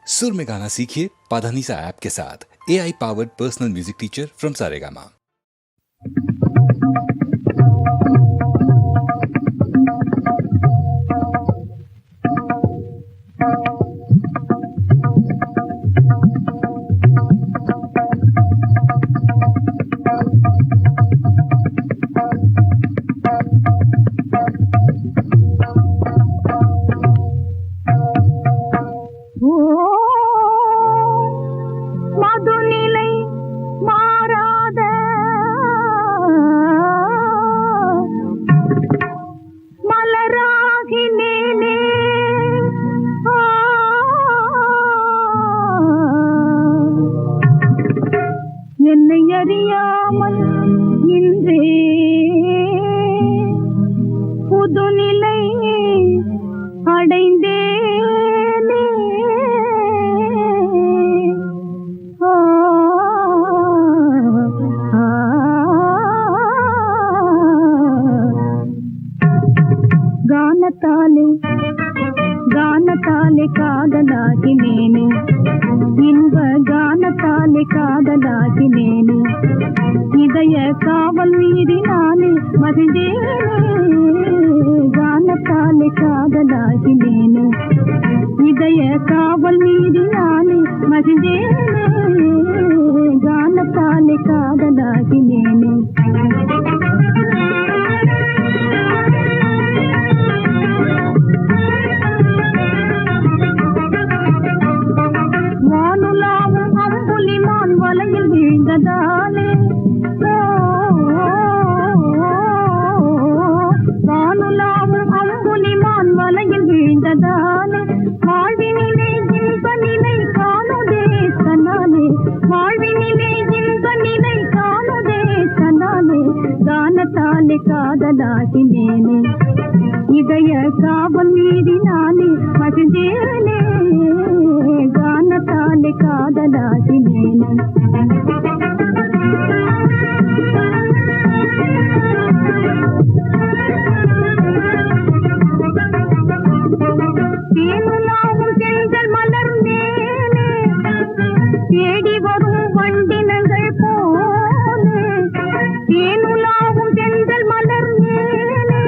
सुर में गाना सीखिए पाधानीसा ऐप के साथ। AI powered personal music teacher from Saregama. గానతాలే కాదలాగి నేను இன்ப గానతాలే காதலாகி నేను இதய காவல் மீறி நானே மகிழ்ந்தேனே గానతాలే காதலாகி నేను இதய காவல் மீறி நானே மகிழ்ந்தேனே గానతాలే காதலாகி నేను வலையில் வீழ்ந்ததாலே வானுலாவும் அம்புலிமான் வலையில் வீழ்ந்ததாலே வாழ்வினிலே இன்ப நிலை காணுதே தன்னாலே வாழ்வினிலே இன்ப நிலை காணுதே தன்னாலே గానతాలే காதலாகி நேனே இதய காவல் மீறி நானே மகிழ்ந்தேனே గానతాలే காதலாகி நேனே தேனுலாவும் செங்கல் மலர்ந்தேனே தேடி வரும் வண்டினங்கள் போலே தேனுலாவும் செங்கல் மலர்ந்தேனே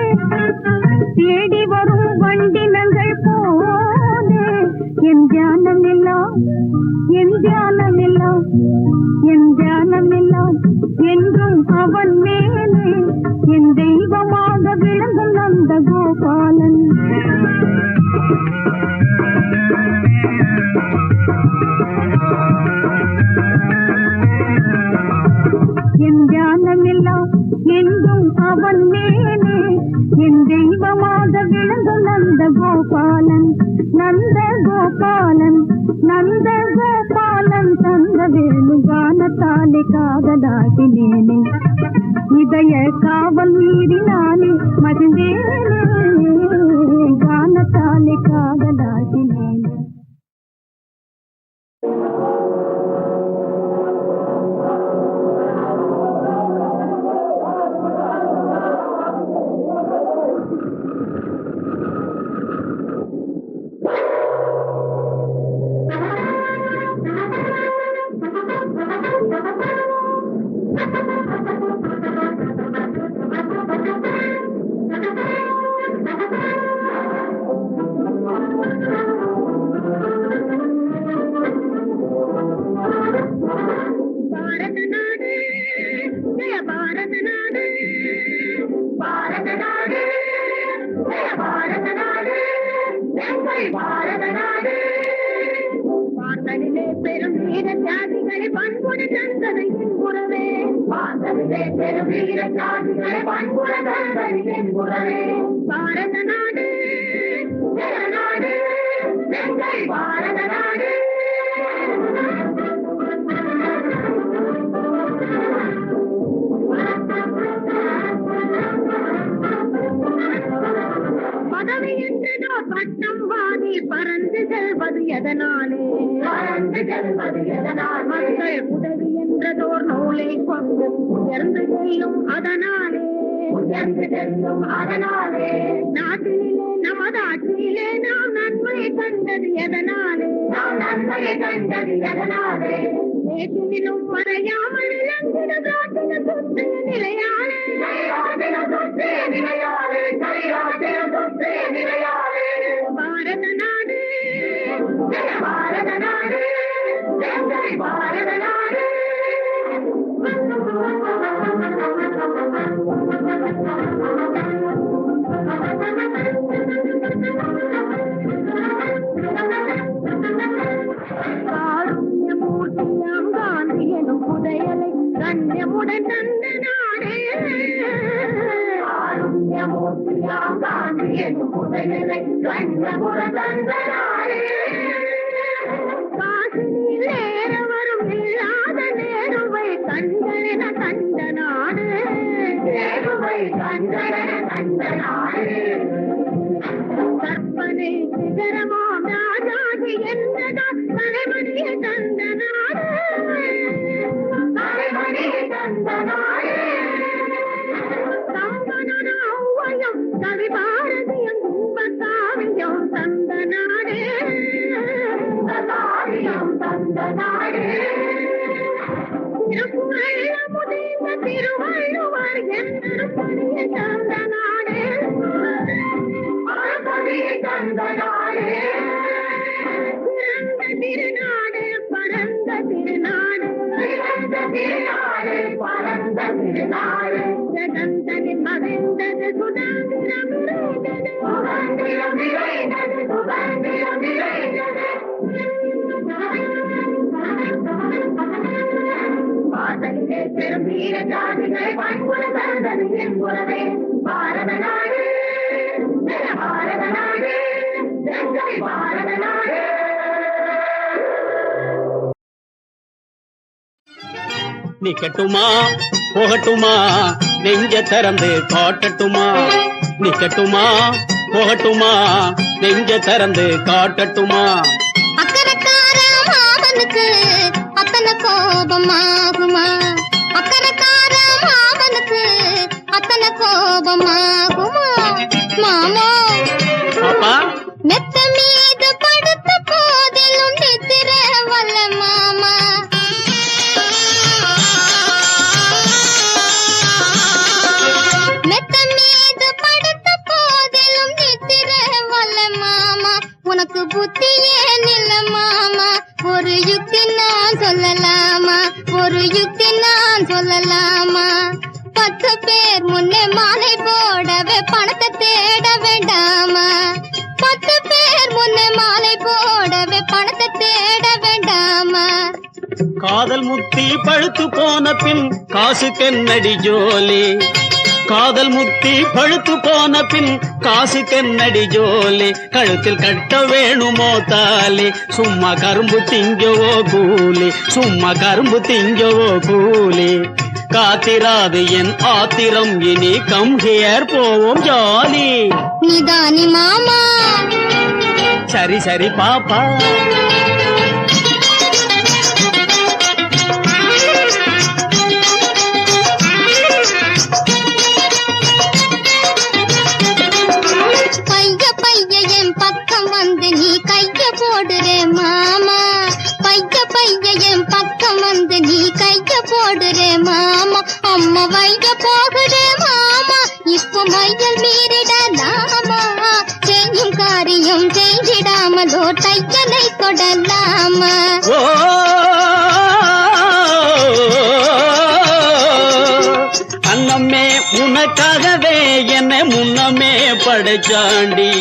தேடி வரும் வண்டினங்கள் போலே என் தியானமெல்லாம் என் தியானமெல்லாம் என் தியானமெல்லாம் என்றும் அவன் மேலே என் தெய்வமாக விளங்கும் நந்த கோபாலன் என் தியானமெல்லாம் என்றும் அவன் மேலே என் தெய்வமாக விளங்கும் நந்த கோபாலன் நந்த கோபாலன் நந்த கோபாலன் தந்த வேணு గానతాలే காதலாகி நேனே இதய காவல் மீறி நானே மகிழ்ந்தேனே గానతాలే காதலாகி நேனே பதவி என்றதோ பட்டம் வாங்கி பறந்து செல்வது எதனாலே மக்கள் உதவி என்றதோர் நூலை கொண்டு உயர்ந்து செல்லும் அதனாலே நாட்டிலே நமது ஆட்சியிலே நாம் நன்மை கண்டது எதனாலே நன்மையை கண்டது எதனாலே நேற்றினும் மறையாமல் இழந்திட காட்டின சொத்து நிலையாலே சொத்து நிலையாலே சொத்து நிலையாலே பாரத நாடு பாரத நாடு பாரத நாடு காருண்யமூர்த்தியாம் காந்தி எனும் புதையலை கண்ணியமுடன் தந்த நாடே காருண்யமூர்த்தியாம் காந்தி எனும் புதையலை கண்ணியமுடன் தந்த நாடே காசினில் ஏற வரும் இல்லாத நேருவை கண்டன கண்ட நாடு நேருவை கண்டன கண்ட நாடு கற்பனை சிகரமாம் ராஜாஜி என்றதா தலைமணியை தந்த நாடு தலைமணியை தந்த நாடு கம்பனன ஔவையும் கவி பாரதியும் கும்பசாமியும் தந்த நாடே கும்பசாமியும் தந்த நாடே திருக்குறள் முதிர்ந்த திருவள்ளுவர் என்னும் பணியை தந்த நாடே பணியை தந்த நாடே பிறந்த திருநாடு பரந்த திருநாடு பிறந்த திருநாடு பரந்த திருநாடு ஜகந்தனில் மகிழ்ந்தது சுதந்திரம் நிறைந்தது சுதந்திரம் நிறைந்தது சுதந்திரம் நிறைந்தது வாசலிலே பெரும் வீர ஜாதிகளை பண்புல தந்தது என் புறவே பாரத நாடு பாரத நாடு பாரத நாடு நிக்கட்டுமா போகட்டுமா நெஞ்ச திறந்து காட்டட்டுமா நிக்கட்டுமா போகட்டுமா நெஞ்ச திறந்து காட்டட்டுமா அக்கறக்கார மாமனுக்கு அத்தனை கோபமாகுமா அக்கறக்கார மாமனுக்கு அத்தனை கோபமாகுமா மாமோ பாப்பா மெத்த மீது படுத்த போதிலும் நித்திர வல்ல மாமா மெத்த மீது படுத்த போதிலும் நித்திர வல்ல மாமா உனக்கு புத்தியே நில்ல மாமா ஒரு யுக்தி நான் சொல்லலாமா ஒரு யுக்தி நான் சொல்லலாமா 10 பேர் முன்னே மாலை போடவே பணத்தை தேட வேண்டாமா 10 பேர் முன்னே மாலை போடவே பணத்தை தேட வேண்டாமா காதல் முத்தி பழுத்து போன பின் காசுக்கென்னடி ஜோலி காதல் முத்தி பழுத்து போன பின் காசுக்கென்னடி ஜோலி கழுத்தில் கட்ட வேணுமோ தாலி சும்மா கரும்பு திங்கவோ கூலி சும்மா கரும்பு திங்கவோ கூலி காத்திராது என் ஆத்திரம் இனி கம் ஹியர் போவோம் ஜாலி நிதானி மாமா சரி சரி பாப்பா பைய பைய என் பக்கம் வந்து நீ கைய போடுறே மாமா பைய பைய என் பக்கம் வந்து நீ கைய போடுறே மாமா அம்மா வைய போகுதே மாமா இப்போ மையல் மீறிடலாமா செய்யும் காரியம் செய்திடாமலோ தையலை தொடலாமா ஓ அன்னமே உனக்காகவே என்னை முன்னமே படைச்சாண்டி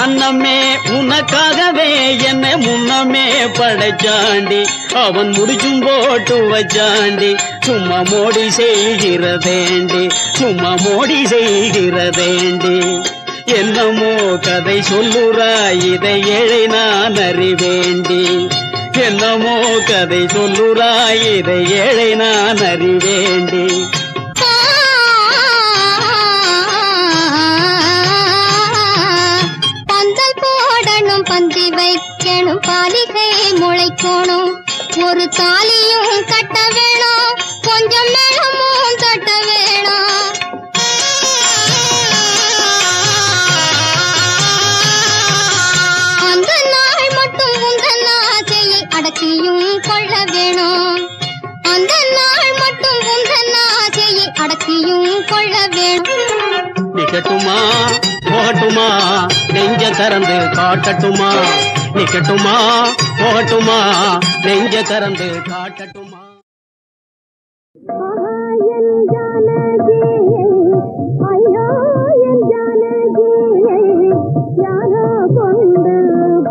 அன்னமே உனக்காகவே என்னை முன்னமே படைச்சாண்டி அவன் முடிச்சும் போட்டு வச்சாண்டி சும்மா மோடி செய்கிறதேண்டி சும்மா மோடி செய்கிறதேண்டி என்னமோ கதை சொல்லுறாய் இதை ஏழை நான் அறிவேண்டி என்னமோ கதை சொல்லுறாய் இதை ஏழை நான் அறிவேண்டி பந்தல் போடணும் பந்தி வைக்கணும் பாலிகை முளைக்கணும் ஒரு தாலியும் கட்ட வேணும் கொஞ்சம் மேளமும் தட்ட வேணும் அந்த நாள் மட்டும் உங்கள் ஆசை அடக்கியும் கொள்ள வேணும். அந்த நாள் மட்டும் உந்தன் ஆசையை அடக்கியும் கொள்ள வேணும். நிக்கட்டுமா போகட்டுமா நெஞ்ச திறந்து காட்டட்டுமா, நிக்கட்டுமா போகட்டுமா நெஞ்ச திறந்து காட்டட்டுமா. என் ஜானகியை ஐயோ என் ஜானகியை யாரோ கொண்டு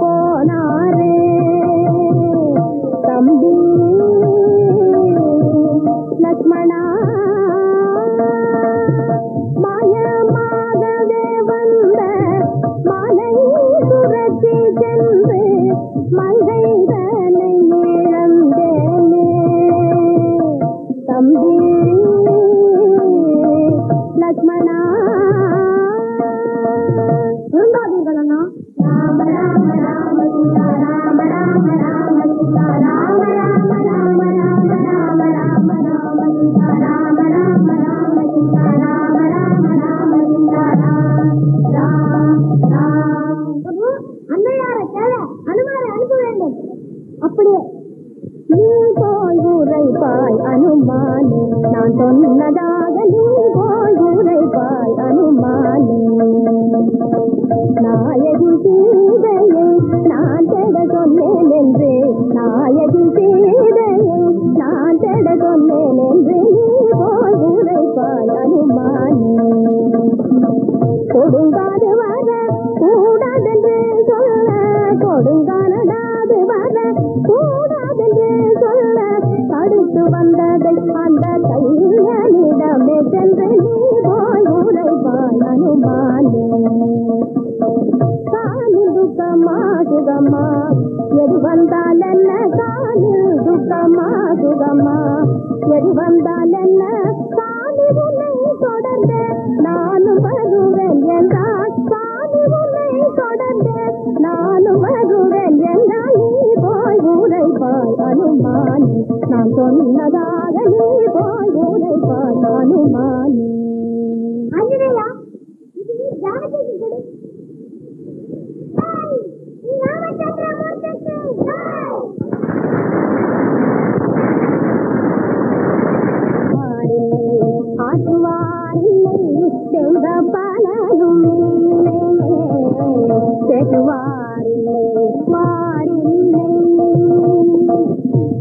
போனாரே தம்பி லக்ஷ்மணா. மாயமாகவே வந்த மாலை சுரத்தி சென்று மங்கைதனை இழந்தேனே தம்பி லக்ஷ்மணா. இருந்தாதீர்கள் அண்ணா. ராம ராம ராம சீதா ராம ராம ராம சீதா ராம ராம ராம ராம ராம ராம ராம சீதா ராம ராம ராம சீதா ராம ராம ராம சீதா ராம். அன்னையார கேள அனுமாரை அனுப்ப வேண்டும். அப்படியே நீ போய் உரைப்பாய் அனுமானே, நான் சொன்னதாக நீ போய் உரைப்பாய் அனுமானே. நாயகி சீதையை நான் தேட சொன்னேன் என்று, நாயகி சீதையை நான் தேட சொன்னேன் என்று நீ போய் உரைப்பாய் அனுமானே. கொடுங்காது வர கூடாதென்று சொல்ல, கொடுங்கானடாது வர கூடாதென்று சொல்ல, தடுத்து வந்ததை அந்த கையனிடமே சென்று நீ போய் உரைப்பாய் அனுமானே. காலில் துக்கமா சுகமா எது வந்தால் என்ன, காலில் துக்கமா சுகமா எது வந்தால் என்ன, காலி உன்னை தொடர்ந்து நானும் வருவேன் என்றால், காலி உன்னை தொடர்ந்து நானும் வருவேன் என்றால் நீ போய் உரைப்பாய் அனுமானே. நான் சொன்னதாக நீ போய் உரைப்பாய் அனுமானே. அஞ்சனையா இது நீ ஜானகிக்கு கொடு. ஆற்றுவாரில்லை செய்த பலனும் இல்லை, செட்டுவாரில்லை வாரில்லை.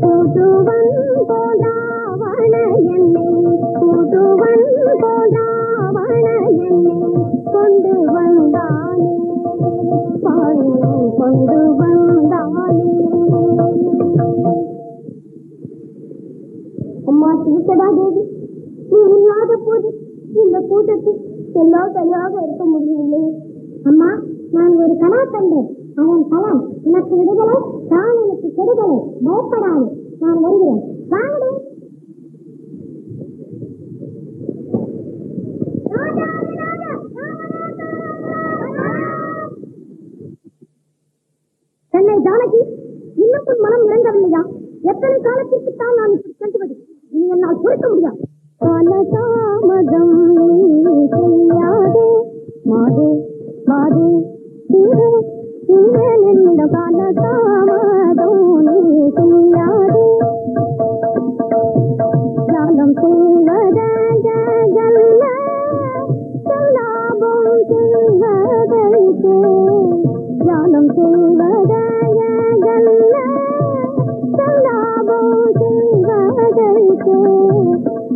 புதுவன் போதாவன என்னை, புதுவன் போதாவன என்னை கொண்டு வந்தானே, பாடி கொண்டு வந்தானே. அம்மா சிரிக்கடா தேவி, நீ இல்லாத போது இந்த கூட்டத்தில் எல்லாம் சரியாக இருக்க முடியவில்லை. அம்மா, நான் ஒரு கனா கண்டேன். அதன் பலன் உனக்கு விடுதலை, நான் எனக்கு கெடுதலை. பயப்படாது, நான் வருகிறேன். வாங்கடே. சென்னை ஜானகி, இன்னும் உன் மனம் இறங்கவில்லையா? எத்தனை காலத்திற்கு தான் நான் இப்படி கண்டுவது? நீ என்னால் பொறுக்க முடியாது. காலதாமதம் செய்யாதே மாதே மாதே தீரே தீரே என்னிடம் காலதாமதம் நீ செய்யாதே. ஜாலம் செய்வதல்ல சொல்லாபம் செய்வதற்கே, ஜாலம் செய்வதல்ல சொல்லாபம் செய்வதற்கே.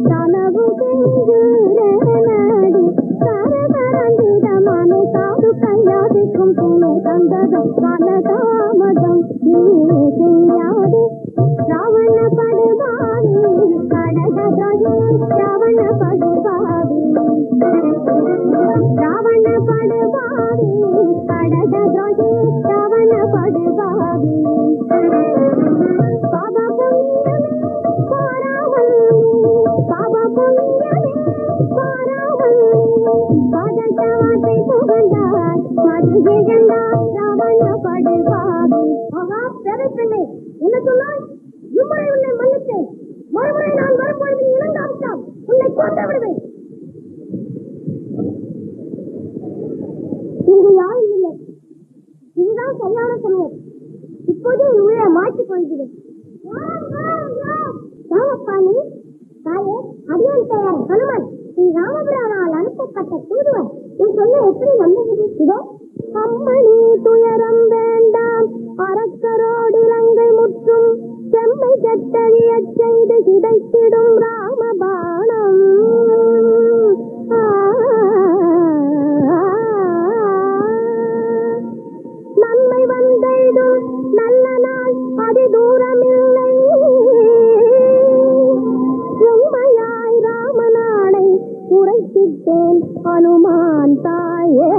கனவு செஞ்சுரடி கரகரந்திடமான காது கையாதிக்கும் துணை தந்ததும் காலதாமதம் நீ செய்யாதே. ராவண படுவாவி கடகதே, ராவண படுவாவி, ராவண படுவாவி கடகதே, ராவண படுவாவி. பாபா புண்ணியமே பாராவல்லி, பாபா புண்ணியமே பாராவல்லி. பாதட்டவாட்டை புகழ்ந்தார் மதி இழந்தார் ராவண படுவாவி. ஆகா பெருப்பிள்ளை, என்ன சொன்னாய்? இம்முறை உன்னை மன்னித்தேன், மறுமுறை நான் வரும்பொழுது இழந்தாவிட்டால் உன்னை கொண்டு விடுவேன். இங்கு யாரும் இல்லை, இதுதான் சரியான சமயம். இப்போது என் உயிரை மாற்றிக் கொள்கிறேன். எட்டறியச் செய்து சிதைத்திடும் ராமபாணம். நன்மை வந்தெய்தும் நல்ல நாள் அதி தூரமில்லை. உண்மையாய் ராமநாடை உரைத்திட்டேன் அனுமான் தாயே.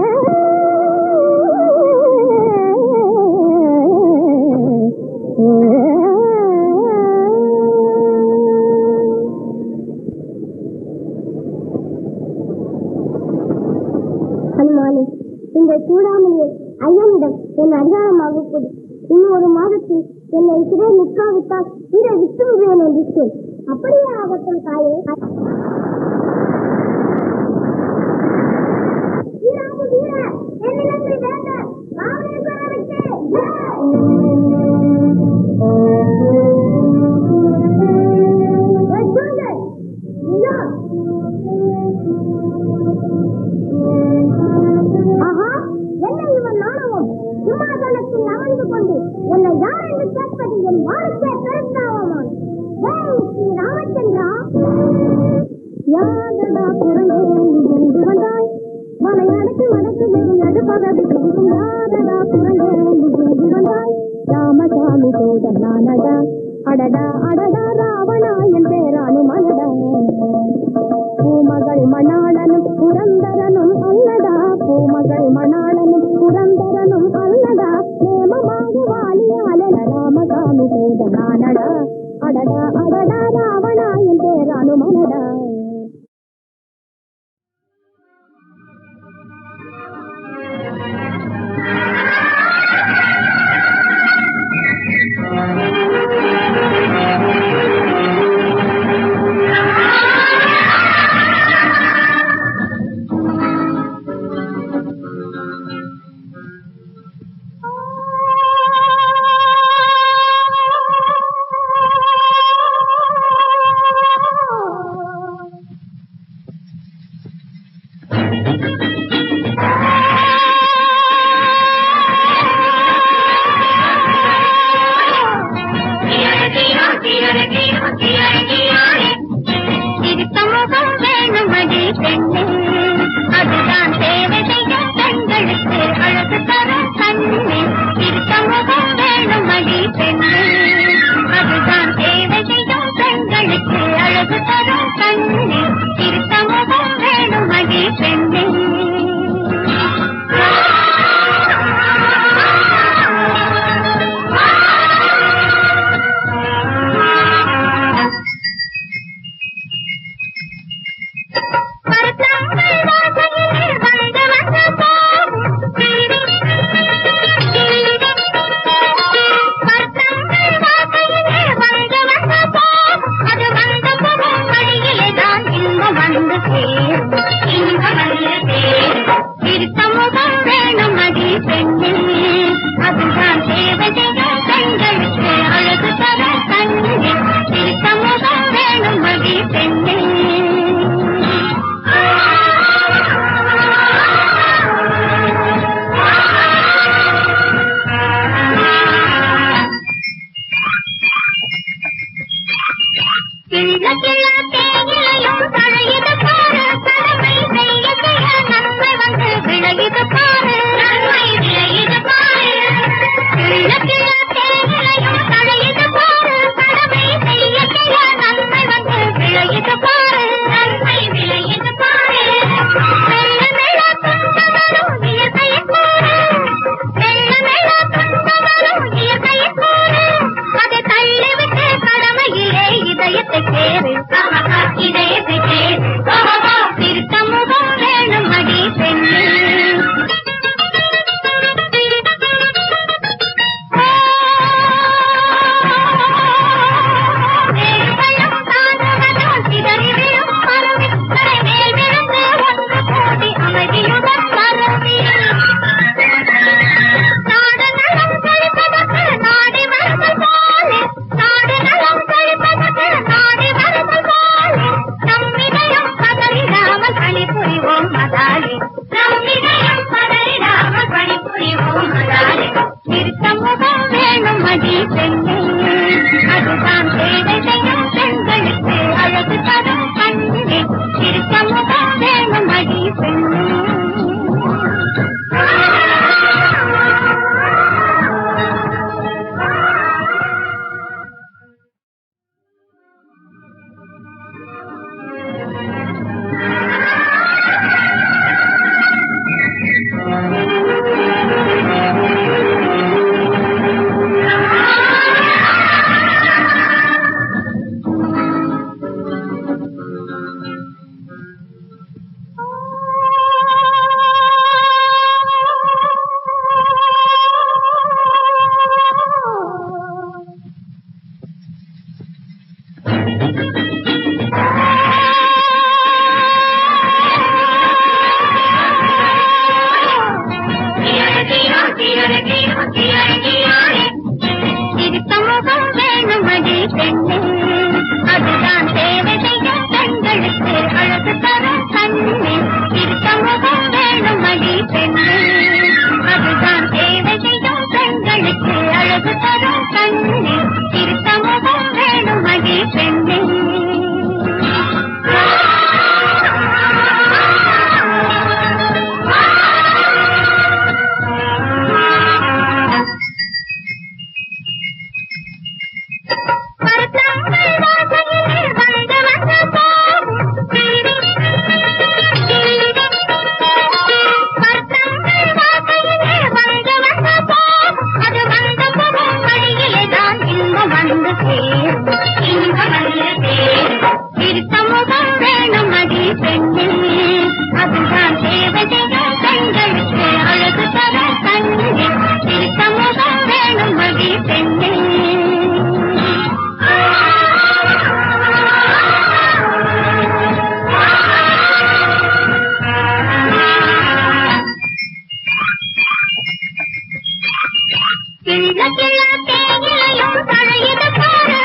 ஹனுமானே, இந்த சூடாமணியை ஐயனிடம் என் அதிகாரமாக கொடு. இன்னும் ஒரு மாதத்தில் என்னை சிறை நிற்காவிட்டால் உயிரை விட்டு விடுவேன் என்று சொல். அப்படியே ஆகட்டும் தாயே. சிம்மாசனத்தில் அமர்ந்து கொண்டு என்னை யார் என்று கேட்பது என் வாழ்க்கை பெருந்தாவமான். ஸ்ரீ ராமச்சந்திரா, யாதடா குரலே என்று வந்தாய், மலை அடக்கி மடக்கு நடுப்பகவி குடிக்கும். யாதடா குரலே என்று வந்தாய், ராமசாமி சோதர் நானடா. அடடா அடடா ராவணா என் பேரானு மனடா. பூமகள் மணாளனும் புரந்தரனும் அல்லடா. பூமகள் மணாளனும் புரந்தரனும் அல்லடா. நேமமாக வாலியாலன ராமசாமி சோதர் நானடா. அடடா அடடா ராவணா என் பேரானு மனடா. அது அதுதான் சேவை செய்யும் பெண்களுக்கு அழகு தரும் கண்ணே இருக்க முகம் வேணும் அடி பெண்ணே அதுதான் சேவை செய்யும் பெண்களுக்கு அழகு தரும் கண்ணே இருக்க முகம் வேணும் அடி பெண்ணே அதுதான் சேவை செய்யும் பெண்களுக்கு அழகு தரும் கண்ணே இருக்க முகம் வேணும் அடி பெண்ணே அதுதான் சேவை செய்யும் பெண்களுக்கு அழகு தரும் கண்ணே இருக்க முகம் வேணும் அடி பெண்ணே கிள்ள கிள்ள தேயிலையும் தழையுது பாரு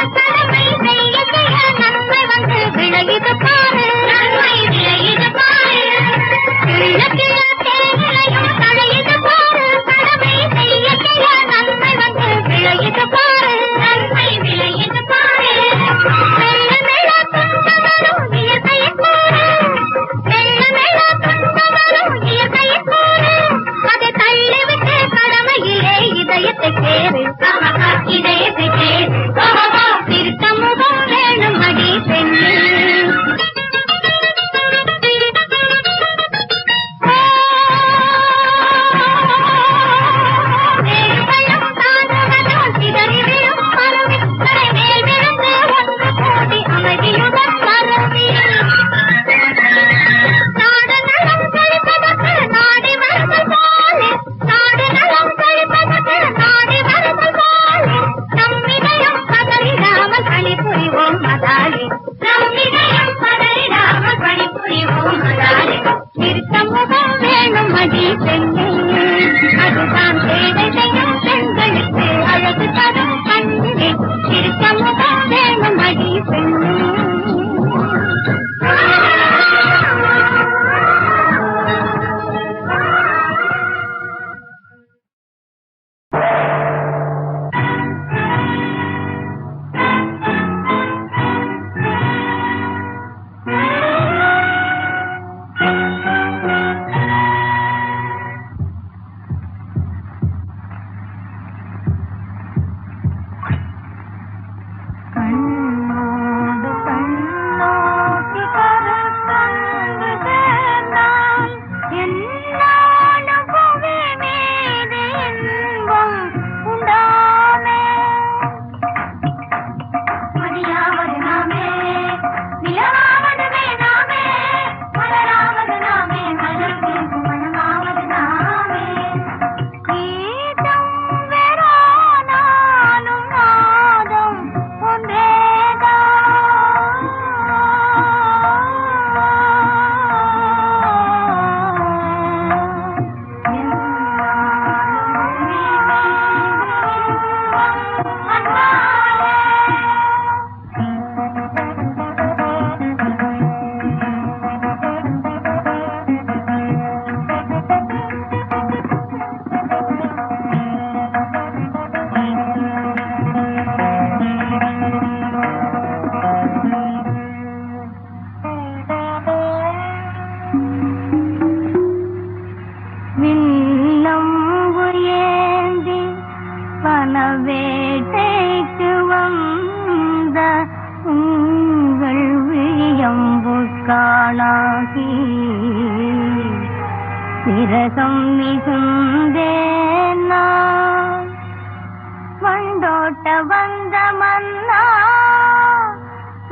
ஆகி விரகம் மிகுந்தேனா வண்டோட்ட வந்த மன்னா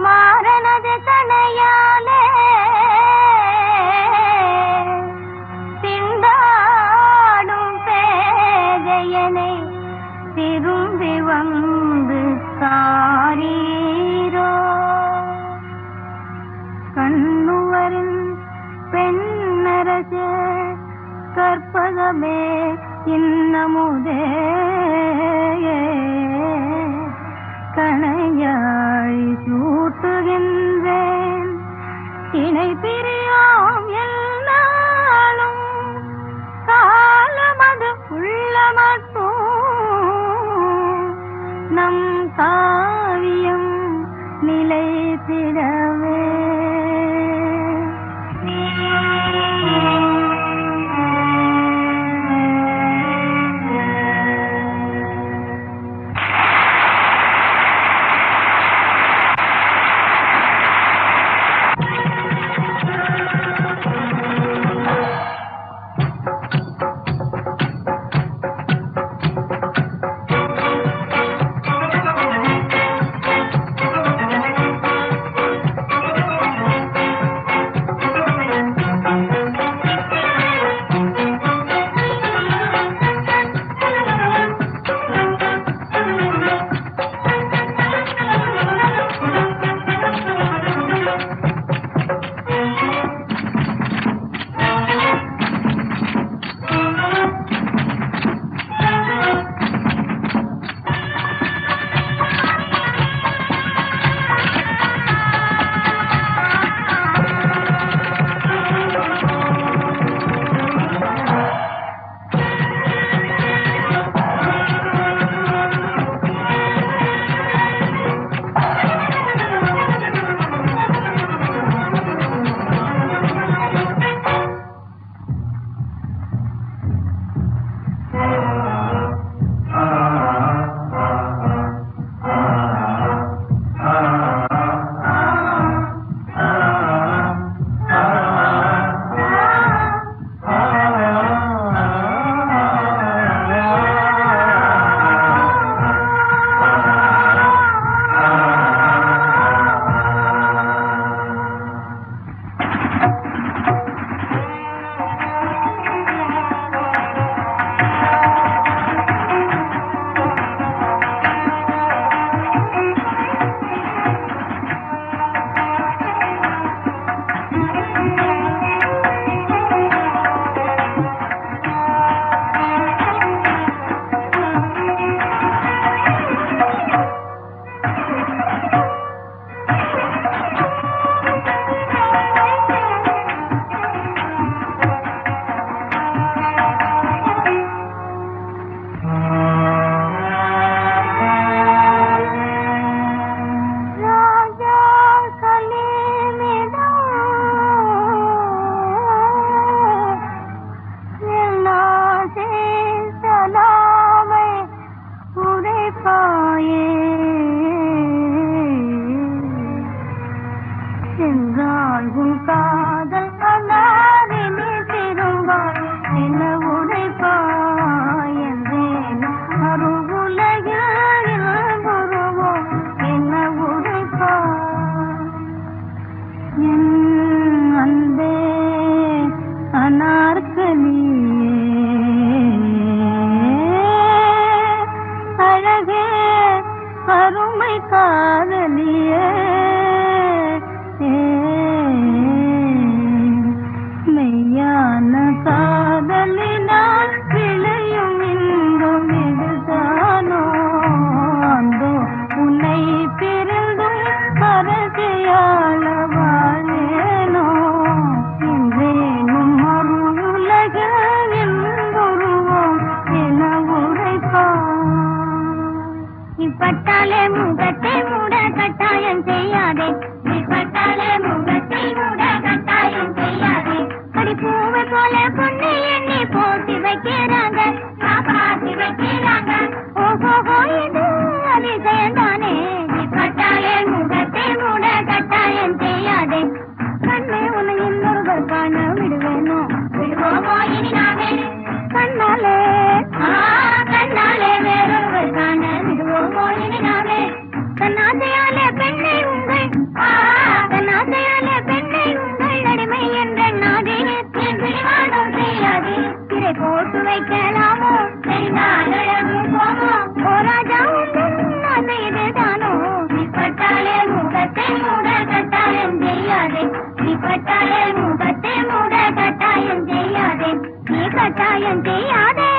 மாறனது கணையாலே திண்டாடும் பேதையனை திரும்பி வந்து காரீரோ கண்ணுவரின் பெண்ணரசே கற்பகமே இன்னமுதே கணையாழி சூட்டுகின்றேன் இணை பிரியோம் எல்லாலும் காலமது உள்ள மட்டும் நம் காவியம் நிலைத்திடவே கண்ணே உன்னை இன்னொரு மூட கட்டாயம் செய்யாதே நீ பட்டாலே முகத்தை மூட கட்டாயம் செய்யாதே நீ கட்டாயம் செய்யாதே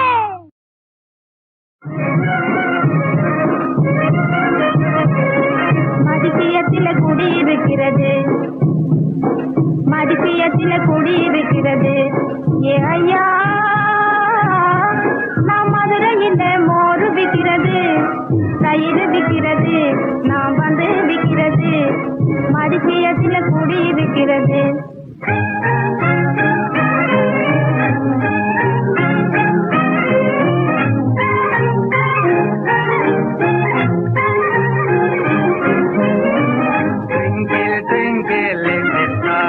மதிப்பியத்தில குடியிருக்கிறது மதிப்பியத்தில குடியிருக்கிறது ஏ ஐயா நாம் மதுரையில் மோரு விற்கிறது தயிர் விற்கிறது நாம் வந்து விற்கிறது மதிப்பியத்தில குடியிருக்கிறது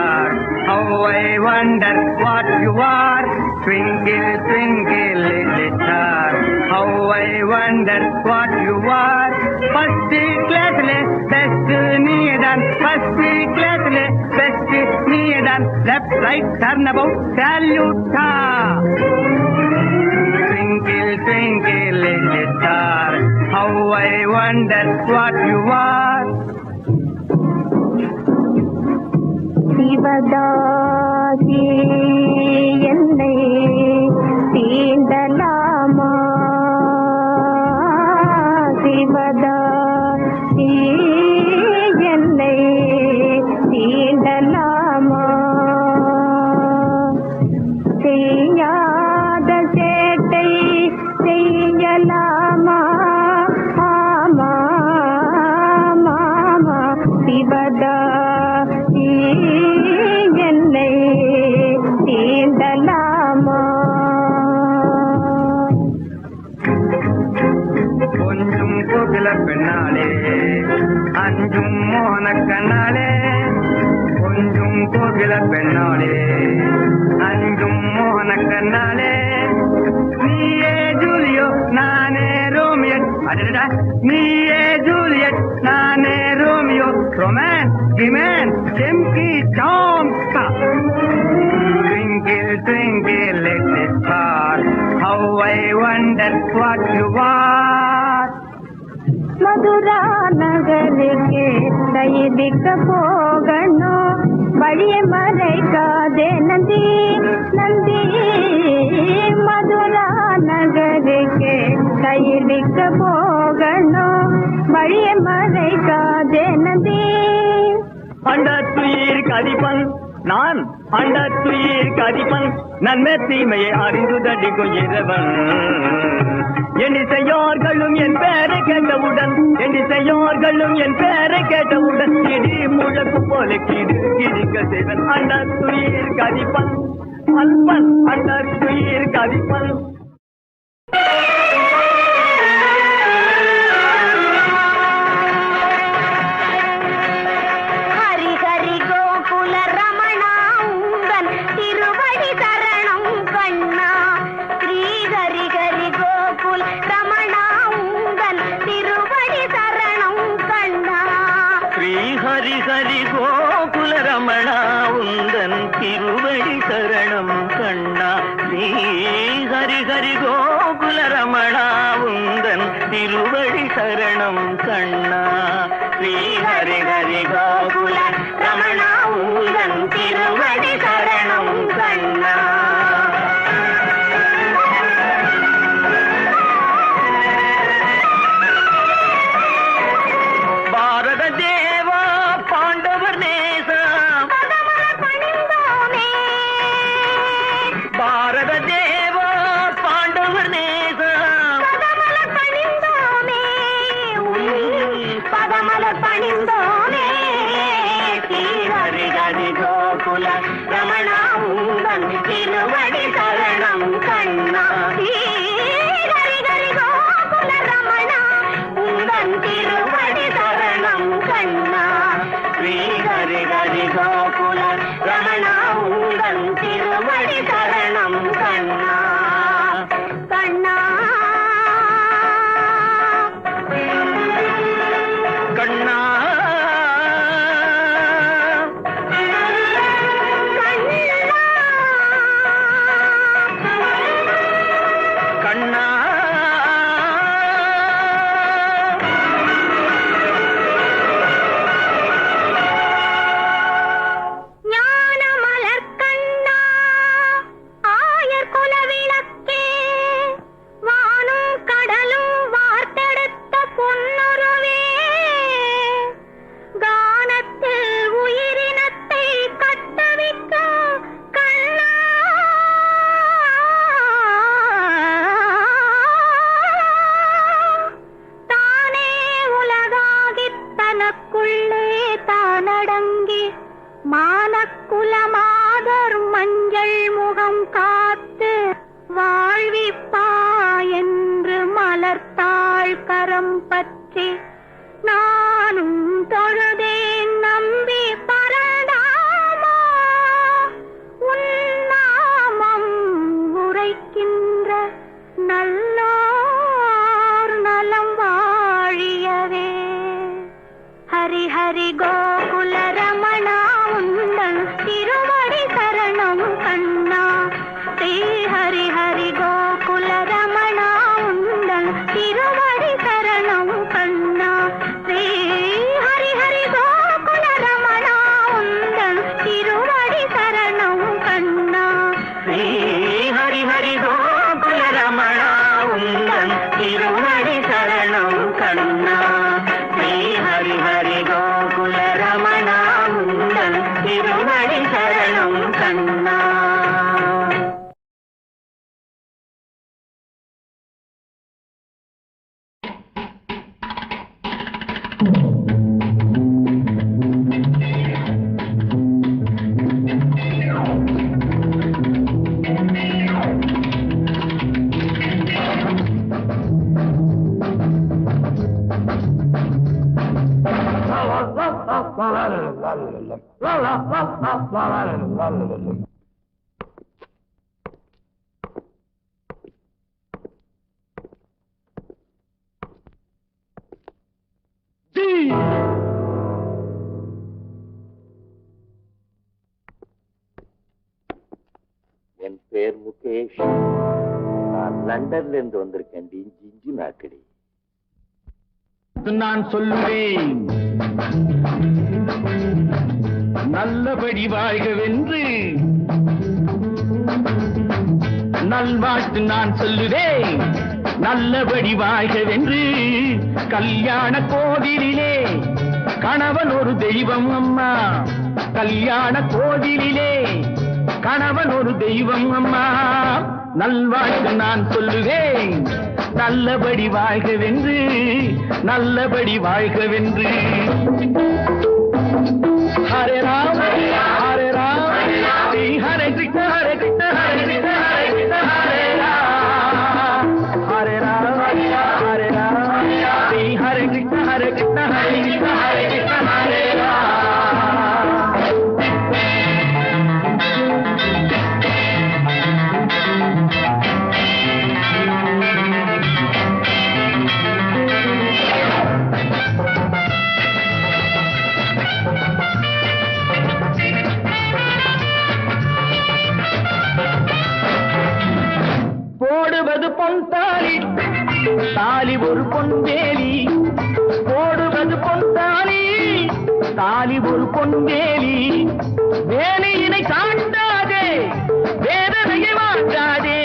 I wonder what you are. Twinkle, twinkle, little star. How I wonder what you are. First class, best needed. First class, best needed. Left, right, turn about, salute. Twinkle, twinkle, little star. How I wonder what you are. சிவதாசி என்னை தீண்டலாமா சிவதாசி என்னை தீண்டலாமா செய்யாத சேட்டை செய்யலாமா ஆமா மாமா சிவதா என்னை தீண்டலாமா கொஞ்சம் கோகில பெண்ணாலே அஞ்சும் மோகன கண்ணாலே கொஞ்சம் கோகில பெண்ணாலே அஞ்சும் மோகன கண்ணாலே நீயே ஜூலியட் நானே ரோமியட் அடடா நீயே ஜூலியட் நானே ரோமியோ ரொமான்ஸ் டிமாண்ட் செம்கி சாம்கா Twinkle, twinkle, little star, how I wonder what you are. Mathura நகருக்கு தைதிக்க போகணும் வழியை மறைக்காதே நந்தி நந்தி மதுரா நகருக்கு தைதிக்க போகணும் வழியை மறைக்காதே நந்தி அண்டத்துயிர் கதிப்பன் நான் அண்டத்துயிர் கதிப்பன் நன்மை தீமையை அறிந்து தடிக்கும் இறைவன் எண்ணிசையோர்களும் என் பேரை கேட்டவுடன் எண்ணிசையோர்களும் என் பேரை கேட்டவுடன் இடி முழக்கு போல கிடிக்க செய்வன் அண்டத்துயிர் கதிப்பன் அன்பன் அண்டத்துயிர் கதிப்பன் ஹரி ஹரி கோகுல ரமணா உந்தன் திருவடி சரணம் கண்ணா ஸ்ரீ ஹரி ஹரி கோகுல ரமணா உந்தன் திருவடி சரணம் கண்ணா ஸ்ரீ ஹரி ஹரி கோகுல ரமணா உந்தன் திருவடி சரணம் கண்ணா பாரத தேவா பாண்டவர் நேசம் பாரத தேவா பாண்டவர் நேசம் பதமல பணிந்தோமே ஹரி ஹரி கோகுல ரமணா உந்தன் திருவடி சரணம் கண்ணா ஹரி ஹரி கோகுல ரமணா உந்தன் திருவடி சரணம் கண்ணா ஸ்ரீ ஹரி ஹரி கோகுல ரமணா உந்தன் திருவடி சரணம் கண்ணா கண்ணா கண்ணா தனக்குள்ளே தானடங்கி மானக்குலமாதர் மஞ்சள் முகம் காத்து வாழ்விப்பா என்று மலர்த்தாள் கரம் பற்றி நானும் தொழுதேன் நம்பி பரந்தாமா உன்னாமம் உரைக்கின்ற நல்லோர் நலம் வாழியவே. ஹரி ஹரி கோகுல ரமணா உந்தன் திருவடி சரணம் கண்ணா. ஸ்ரீ ஹரி ஹரி கோகுல ரமணா உந்தன் திருவடி சரணம் கண்ணா. ஸ்ரீ ஹரி ஹரி கோகுல ரமணா உந்தன் திருவடி சரணம் கண்ணா. ஸ்ரீ ஹரி ஹரி கோகுல ரமணா உந்தன் திருவடி சரணம் கண்ணா. ஸ்ரீ ஹரி ஹரி கோகுல ரமணா உந்தன் திருவடி சரணம் கண்ணா. என் பேர் முகேஷ். நான் லண்டன்ல இருந்து வந்திருக்கேன். ஜிஞ்சு நாக்கடி. நான் சொல்லுவேன் நல்லபடி வாழ்கவென்று. நல்வாழ்த்து நான் சொல்லுவேன் நல்லபடி வாழ்கவென்று. கல்யாண கோவிலிலே கணவன் ஒரு தெய்வம் அம்மா. கல்யாண கோவிலிலே கணவன் ஒரு தெய்வம் அம்மா. நல்வாழ்த்து நான் சொல்லுவேன் நல்லபடி வாழ்கவென்று. நல்லபடி வாழ்கவென்று. ஹரே ராம் ஹரே ராம் ஸ்ரீ ஹரே கிருஷ்ண ஹரே கிருஷ்ண ஹரே கிருஷ்ண ஹரே கிருஷ்ண ஹரே ராம். ஹரே ராம் ஹரே ராம் ஸ்ரீ ஹரே கிருஷ்ண ஹரே கிருஷ்ண ஹரே கிருஷ்ண ஹரே கிருஷ்ண ஹரே ராம். போடுவது பொன் தாலி தாலி ஒரு பொன்வேலி. போடுவது பொன் தாலி தாலி ஒரு பொன்வேலி. வேலையினை காட்டாதே வேதனையை வாட்டாதே.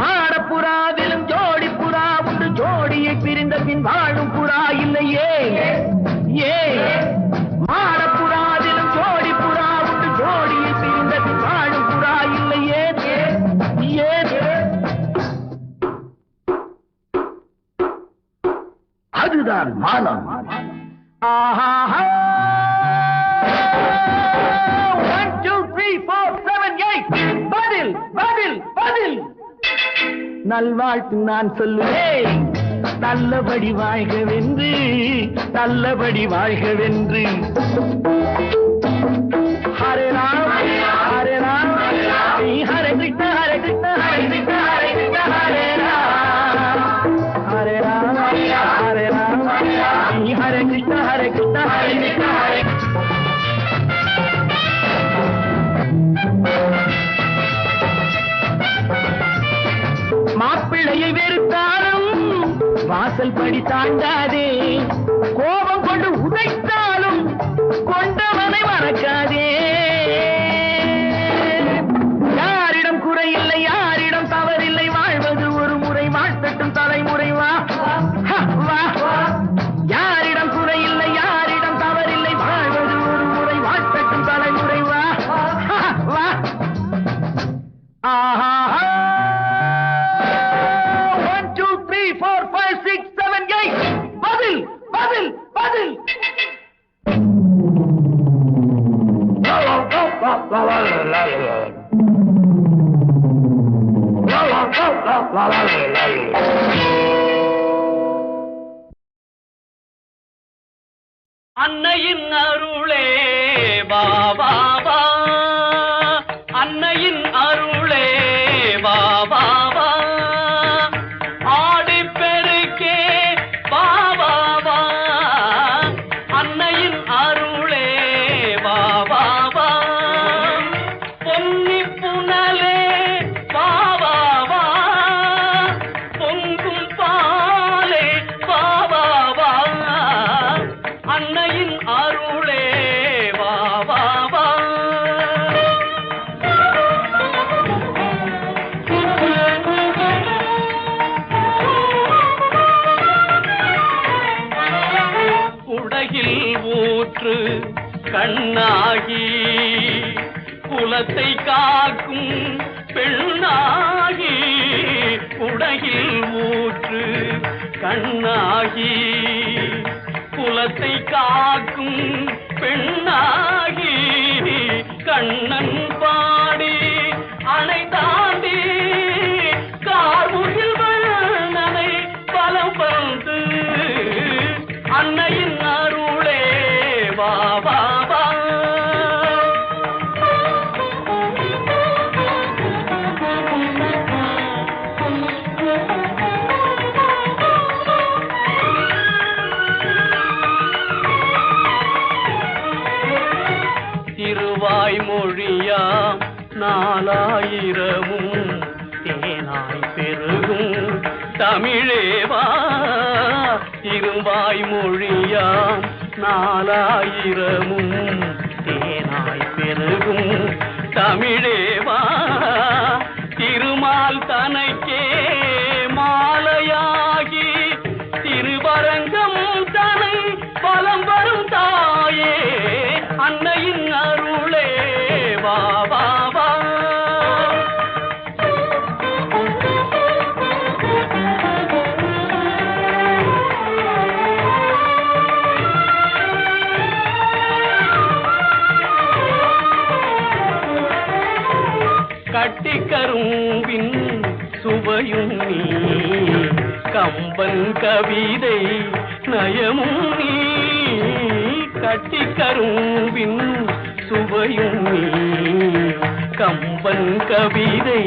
மாடப்புறாவிலும் ஜோடி புறா உண்டு. ஜோடியை பிரிந்த பின் வாழும் புறா இல்லையே. ஏ மாடப்புறாவிலும் ஜோடி புறா உண்டு. ஜோடியை பிரிந்த பின் வாழும் புறா இல்லையே. அதுதான் மானம். ஆஹா 1 2 3 4 7 8 பதில் பதில் பதில். நல்வாழ்த்து நான் சொல்லுவேன் நல்லபடி வாழ்கவென்று. நல்லபடி வாழ்கவென்று. ஹரே ராம் ஹரே ராம் ஸ்ரீ ஹரே கிருஷ்ண ஹரே கிருஷ்ண ஹரே கிருஷ்ண ஹரே கிருஷ்ண ஹரே ராம். ஹரே ராம் ஹரே ராம் ஸ்ரீ ஹரே கிருஷ்ண ஹரே கிருஷ்ண ஹரே கிருஷ்ண ஹரே. மாப்பிள்ளையை வெறுத்தாலும் வாசல் படி தாண்டாதே. கோபம் கொண்டு உதைத்தாலும் கொண்டவனை மறக்காதே. யாரிடம் குறையில்லை யாரிடம் தவறில்லை. வாழ்வது ஒரு முறை வாழ்த்தட்டும் தலைமுறை. வா வா. யாரிடம் குறையில்லை யாரிடம் தவறில்லை. வாழ்வது ஒரு முறை வாழ்த்தட்டும் தலைமுறை. வா வா. ஆஹா 1 2 3 4 5 6 7 8 பதில் அன்னையின் அருளே வா வா வா, அன்னையின் அருளே வா வா வா, ஆடி பெருக்கே வா வா வா, அன்னையின் அருளே வா வா வா, பொன்னி புனலே வா வா வா, பொங்கும் பாலே வா வா வா, அன்னையின் அருளே வா வா வா. உலகில் ஊற்று கண்ணாகி குலத்தை காக்கும் பெண்ணாகி, உலகில் ஊற்று கண்ணாகி குலத்தை காக்கும் பெண்ணாகி, கண்ணன் பாடி அணை தாண்டி கார்முகில் வண்ணனை பலம் வந்து, அன்னையின் அருளே வா வா வா. திருவாய்மொழியாம் 4000 தேனாய் பெருகும் தமிழேவா, திருவாய்மொழியாம் 4000 தேனாய் பெருகும் தமிழேவா, திருமால் தனக்கே மாலையாகி திருவரங்கம் தனை பலம் வரும் தாயே, அன்னையின் அருளே வா வா வா. கட்டிக்கரும்பின் சுவையும் நீ, கம்பன் கவிதை நயமும் நீ, கட்டிக்கரும்பின் சுவையும் நீ, கம்பன் கவிதை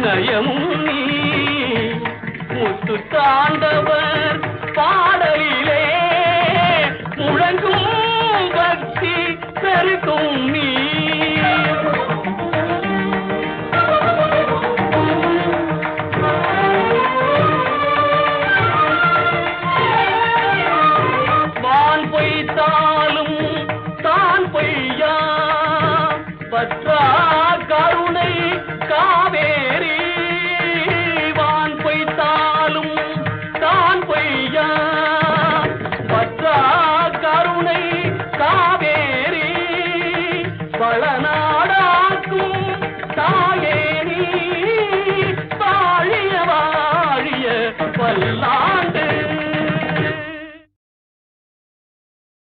நயமும் நீ, முத்து தாண்டவர் பாடலிலே முழங்கும் பக்தி பெருக்கும் நீ, வான் பொய்த்தாலும் தான் பொய்யா பற்றா கருணை காவேரி, வான் பொய்த்தாலும் தான் பொய்யா பற்றா கருணை காவேரி, பழநாடாக்கும் தாயேரி, வாழிய வாழிய பல்லாண்டு